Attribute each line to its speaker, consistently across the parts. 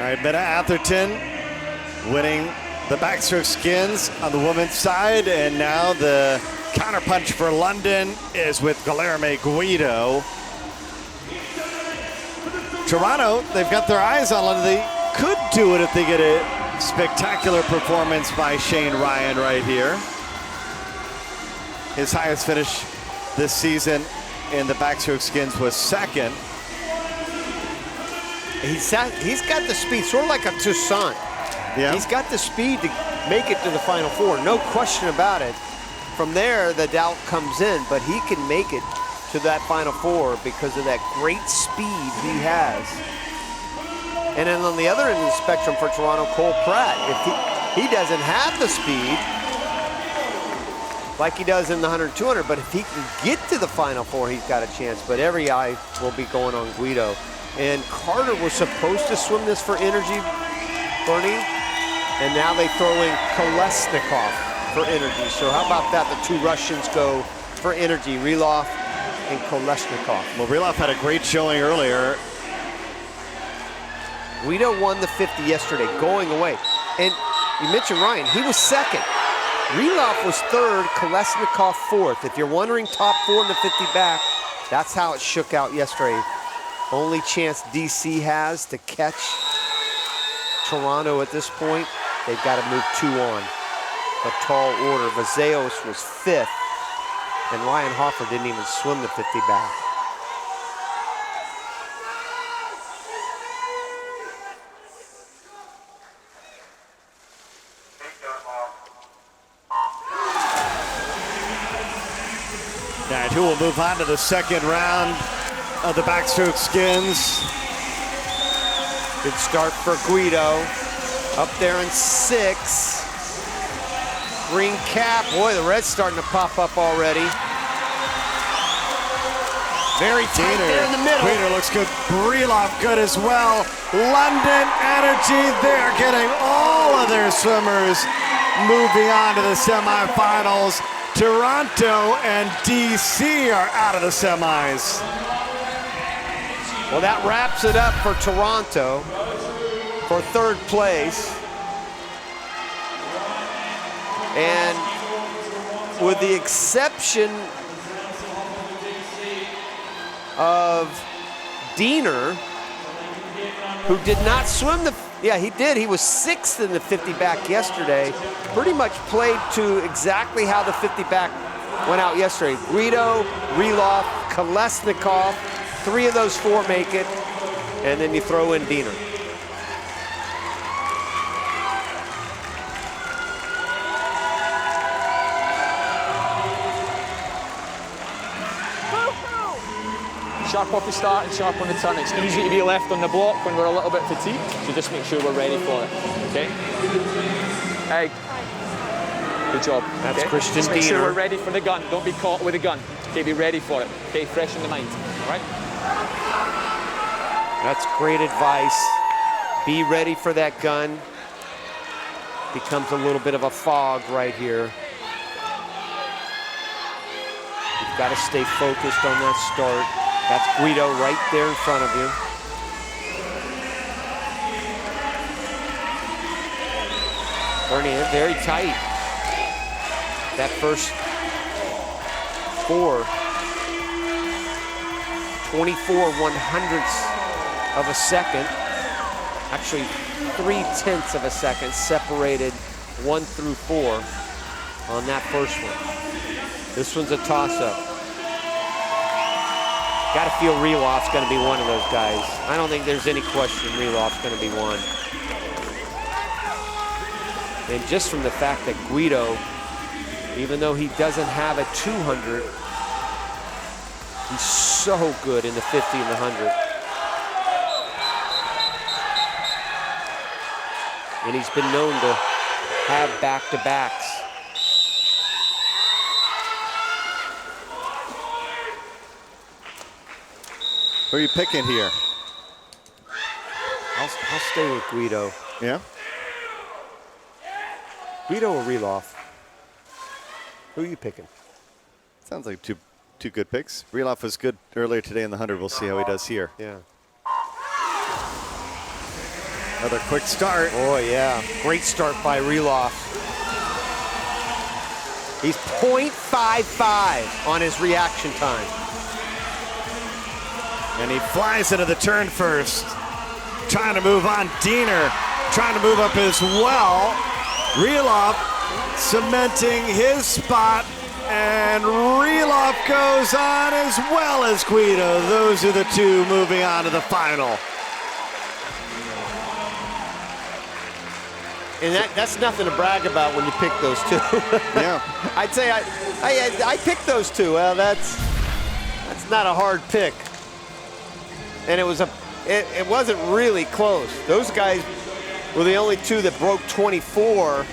Speaker 1: All right, Meta Atherton winning the backstroke skins on the women's side, and now the counterpunch for London is with Guilherme Guido. Toronto, they've got their eyes on London. They could do it if they get a spectacular performance by Shane Ryan right here. His highest finish this season in the backstroke skins was second.
Speaker 2: He's got the speed, sort of like a Toussaint.
Speaker 1: Yeah.
Speaker 2: He's got the speed to make it to the Final Four, no question about it. From there, the doubt comes in, but he can make it to that Final Four because of that great speed he has. And then on the other end of the spectrum for Toronto, Cole Pratt, if he doesn't have the speed like he does in the 100-200, but if he can get to the Final Four, he's got a chance. But every eye will be going on Guido. And Carter was supposed to swim this for energy, Bernie, and now they throw in Kolesnikov for energy. So how about that? The two Russians go for energy, Rylov and Kolesnikov.
Speaker 1: Well, Rylov had a great showing earlier.
Speaker 2: Guido won the 50 yesterday, going away. And you mentioned Ryan, he was second. Rylov was third, Kolesnikov fourth. If you're wondering top four in the 50 back, that's how it shook out yesterday. Only chance DC has to catch Toronto at this point, they've got to move 2 on. A tall order. Vazeos was fifth, and Ryan Hoffer didn't even swim the 50 back.
Speaker 1: And who will move on to the second round of the backstroke skins.
Speaker 2: Good start for Guido. Up there in 6. Green cap. Boy, the red's starting to pop up already. Very tight there in the middle.
Speaker 1: Guido looks good. Rylov good as well. London Energy, they're getting all of their swimmers moving on to the semifinals. Toronto and DC are out of the semis.
Speaker 2: Well, that wraps it up for Toronto for third place. And with the exception of Diener, who did not swim the, yeah, he did. He was 6th in the 50 back yesterday. Pretty much played to exactly how the 50 back went out yesterday. Guido, Rylov, Kolesnikov, 3 of those 4 make it, and then you throw in Diener.
Speaker 3: Sharp off the start and sharp on the turn. It's easy to be left on the block when we're a little bit fatigued, so just make sure we're ready for it, okay? Hey, good job.
Speaker 2: That's
Speaker 3: okay?
Speaker 2: Christian
Speaker 3: Just make sure
Speaker 2: Diener.
Speaker 3: we're ready for the gun. Don't be caught with a gun. Okay, be ready for it. Okay, fresh in the mind, all right?
Speaker 2: That's great advice. Be ready for that gun. Becomes a little bit of a fog right here. You've got to stay focused on that start. That's Guido right there in front of you. Bernie, very tight. That first 4. 24 100ths of a second. Actually, 3/10 of a second separated 1 through 4 on that first one. This one's a toss-up. Got to feel Rylov's going to be one of those guys. I don't think there's any question Rylov's going to be one. And just from the fact that Guido, even though he doesn't have a 200, he's so good in the 50 and the 100. And he's been known to have back-to-backs.
Speaker 1: Who are you picking here?
Speaker 2: I'll stay with Guido.
Speaker 1: Yeah?
Speaker 2: Guido or Rylov? Who are you picking?
Speaker 1: Sounds like two good picks. Rylov was good earlier today in the 100. We'll see how he does here.
Speaker 2: Yeah.
Speaker 1: Another quick start.
Speaker 2: Oh, yeah. Great start by Rylov. He's .55 on his reaction time.
Speaker 1: And he flies into the turn first. Trying to move on. Diener trying to move up as well. Rylov cementing his spot. And Rylov goes on as well as Guido. Those are the two moving on to the final.
Speaker 2: And that's nothing to brag about when you pick those two.
Speaker 1: Yeah.
Speaker 2: I'd say I picked those two. Well, that's not a hard pick. And it wasn't really close. Those guys were the only two that broke 24.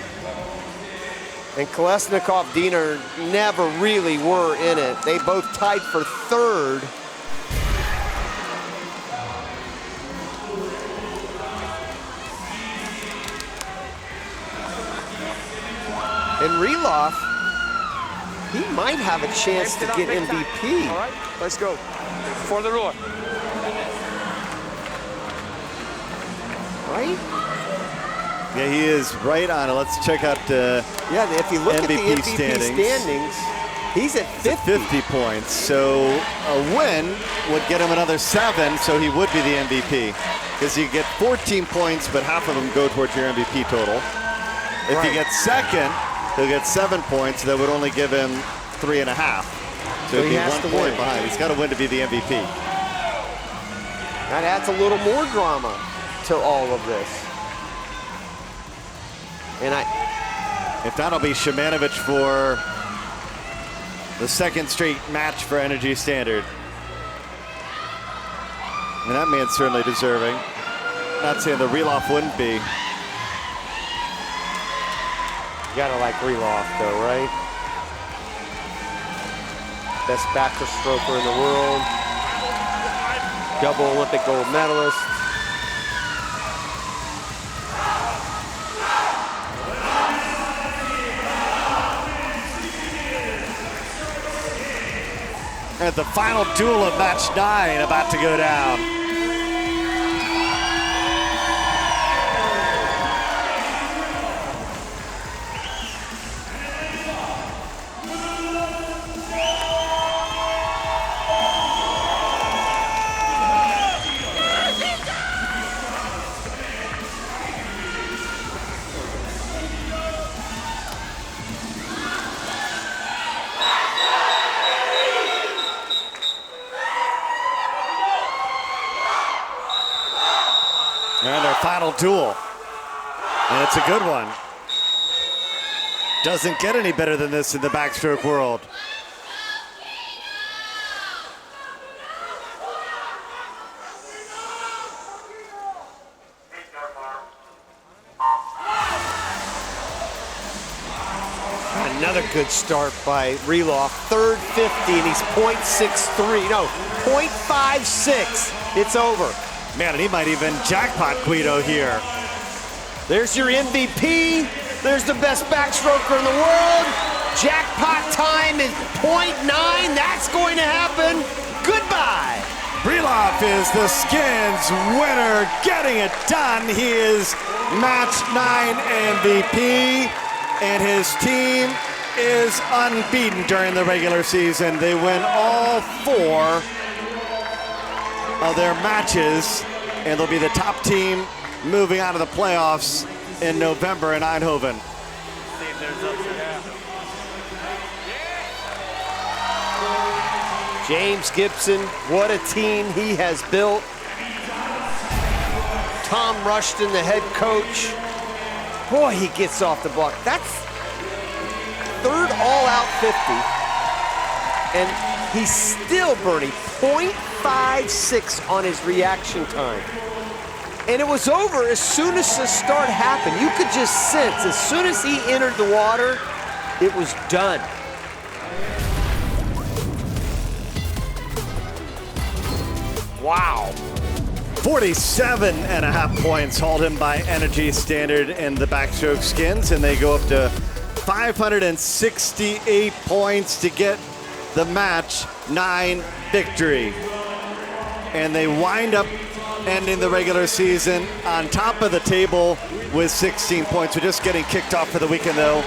Speaker 2: And Kolesnikov, Diener never really were in it. They both tied for third. And Rylov, he might have a chance to get MVP.
Speaker 3: All right, let's go. For the roar.
Speaker 2: Right?
Speaker 1: Yeah, he is right on it. Let's check out the
Speaker 2: if you look at the MVP standings, he's at 50.
Speaker 1: 50 points. So a win would get him another 7, so he would be the MVP. Because you get 14 points, but half of them go towards your MVP total. If he gets second, he'll get 7 points. That would only give him 3.5. So
Speaker 2: he
Speaker 1: he'd be
Speaker 2: has
Speaker 1: 1
Speaker 2: to
Speaker 1: point
Speaker 2: win.
Speaker 1: behind. He's got to win to be the MVP.
Speaker 2: That adds a little more drama to all of this. And
Speaker 1: if not, it'll be Shimanovic for the second straight match for Energy Standard. And that man's certainly deserving. Not saying the Rylov wouldn't be.
Speaker 2: you gotta like Rylov though, right? Best backstroker in the world. Double Olympic gold medalist.
Speaker 1: At the final duel of match 9 about to go down. And their final duel. And it's a good one. Doesn't get any better than this in the backstroke world.
Speaker 2: Another good start by Rylov. Third 50, and he's .63. No, .56. It's over.
Speaker 1: Man, and he might even jackpot Guido here.
Speaker 2: There's your MVP. There's the best backstroker in the world. Jackpot time is .9. That's going to happen. Goodbye.
Speaker 1: Rylov is the skins winner, getting it done. He is match 9 MVP, and his team is unbeaten during the regular season. They win all 4 of their matches, and they'll be the top team moving out of the playoffs in November in Eindhoven.
Speaker 2: James Gibson, what a team he has built. Tom Rushton, the head coach. Boy, he gets off the block. That's third all-out 50. And he's still, Bernie, .56 on his reaction time. And it was over as soon as the start happened. You could just sense, as soon as he entered the water, it was done. Wow.
Speaker 1: 47.5 points hauled in by Energy Standard in the backstroke skins, and they go up to 568 points to get the match 9 victory. and they wind up ending the regular season on top of the table with 16 points. We're just getting kicked off for the weekend, though.